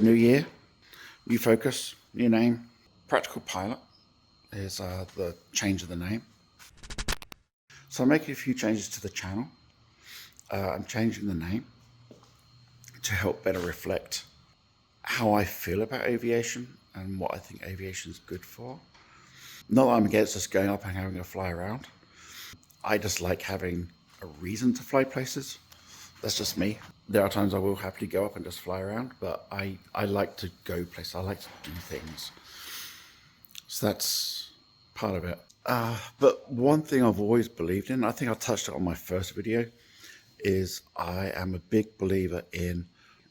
New year, new focus, new name. Practical Pilot is the change of the name. So I'm making a few changes to the channel. I'm changing the name to help better reflect how I feel about aviation and what I think aviation is good for. Not that I'm against just going up and having a fly around. I just like having a reason to fly places. That's just me. There are times I will happily go up and just fly around, but I like to go places. I like to do things. So that's part of it. But one thing I've always believed in, I think I touched it on my first video, is I am a big believer in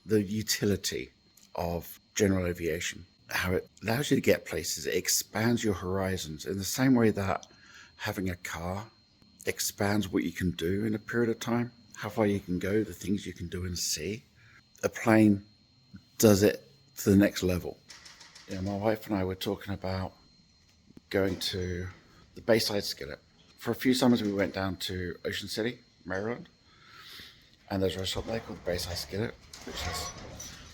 the utility of general aviation. How it allows you to get places. It expands your horizons in the same way that having a car expands what you can do in a period of time, how far you can go, the things you can do and see. A plane does it to the next level. My wife and I were talking about going to the Bayside Skillet. For a few summers we went down to Ocean City, Maryland, and there's a restaurant there called the Bayside Skillet, which has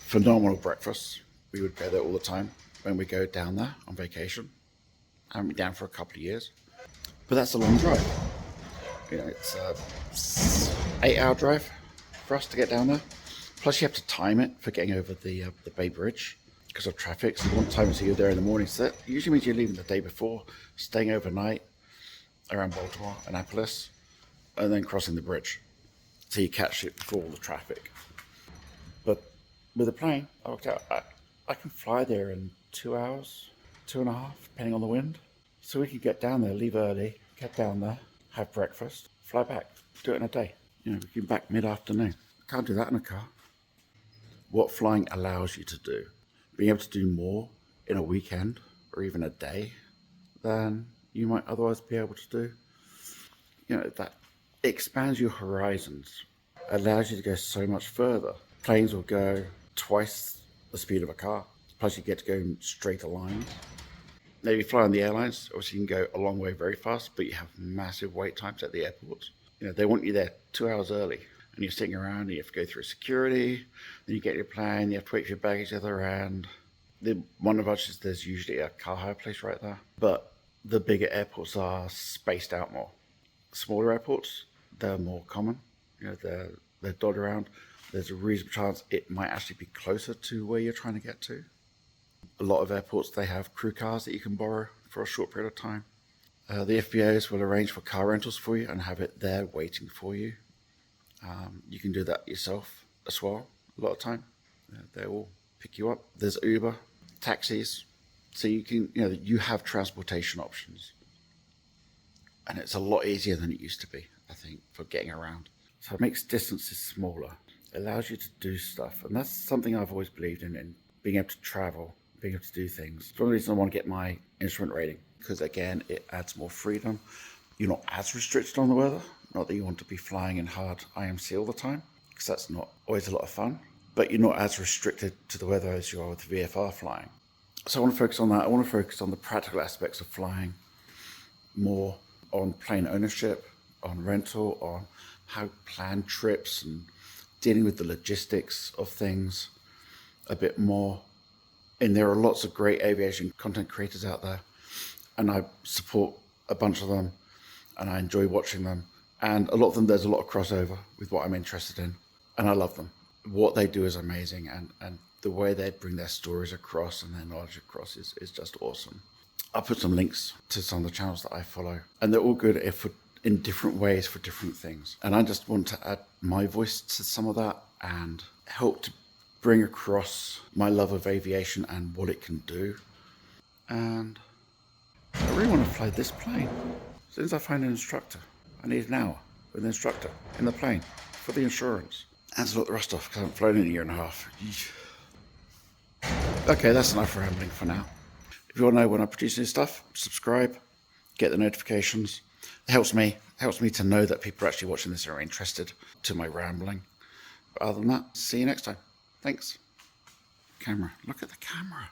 phenomenal breakfast. We would go there all the time when we go down there on vacation. I haven't been down for a couple of years, but that's a long drive. It's a 8-hour drive for us to get down there. Plus you have to time it for getting over the Bay Bridge because of traffic. So you want to time it so you're there in the morning. So that usually means you're leaving the day before, staying overnight around Baltimore, Annapolis, and then crossing the bridge. So you catch it before all the traffic. But with a plane, I worked out I can fly there in 2 hours, 2.5, depending on the wind. So we could get down there, leave early, get down there, have breakfast, fly back, do it in a day. We can be back mid-afternoon. Can't do that in a car. What flying allows you to do, being able to do more in a weekend or even a day than you might otherwise be able to do. That expands your horizons, allows you to go so much further. Planes will go twice the speed of a car, plus you get to go in straighter lines. Now, if you fly on the airlines, obviously you can go a long way very fast, but you have massive wait times at the airports. They want you there 2 hours early, and you're sitting around, and you have to go through security, then you get your plane, you have to wait for your baggage the other end. One advantage is there's usually a car hire place right there, but the bigger airports are spaced out more. Smaller airports, they're more common. They're dotted around. There's a reasonable chance it might actually be closer to where you're trying to get to. A lot of airports, they have crew cars that you can borrow for a short period of time. The FBOs will arrange for car rentals for you and have it there waiting for you. You can do that yourself as well a lot of time. They will pick you up. There's Uber, taxis, so you can, you have transportation options. And it's a lot easier than it used to be, I think, for getting around. So it makes distances smaller. It allows you to do stuff. And that's something I've always believed in being able to travel, being able to do things. It's one of the reasons I want to get my instrument rating, because again, it adds more freedom. You're not as restricted on the weather. Not that you want to be flying in hard IMC all the time, because that's not always a lot of fun. But you're not as restricted to the weather as you are with VFR flying. So I want to focus on that. I want to focus on the practical aspects of flying, more on plane ownership, on rental, on how to plan trips and dealing with the logistics of things a bit more. And there are lots of great aviation content creators out there, and I support a bunch of them, and I enjoy watching them. And a lot of them, there's a lot of crossover with what I'm interested in, and I love them. What they do is amazing, and the way they bring their stories across and their knowledge across is just awesome. I'll put some links to some of the channels that I follow, and they're all good in different ways for different things. And I just want to add my voice to some of that and help to bring across my love of aviation and what it can do. And I really want to fly this plane. As soon as I find an instructor, I need an hour with an instructor in the plane for the insurance. And to look the rust off because I haven't flown in a year and a half. Okay, that's enough rambling for now. If you want to know when I produce new stuff, subscribe, get the notifications. It helps me to know that people are actually watching this and are interested to my rambling. But other than that, see you next time. Thanks. Camera, look at the camera.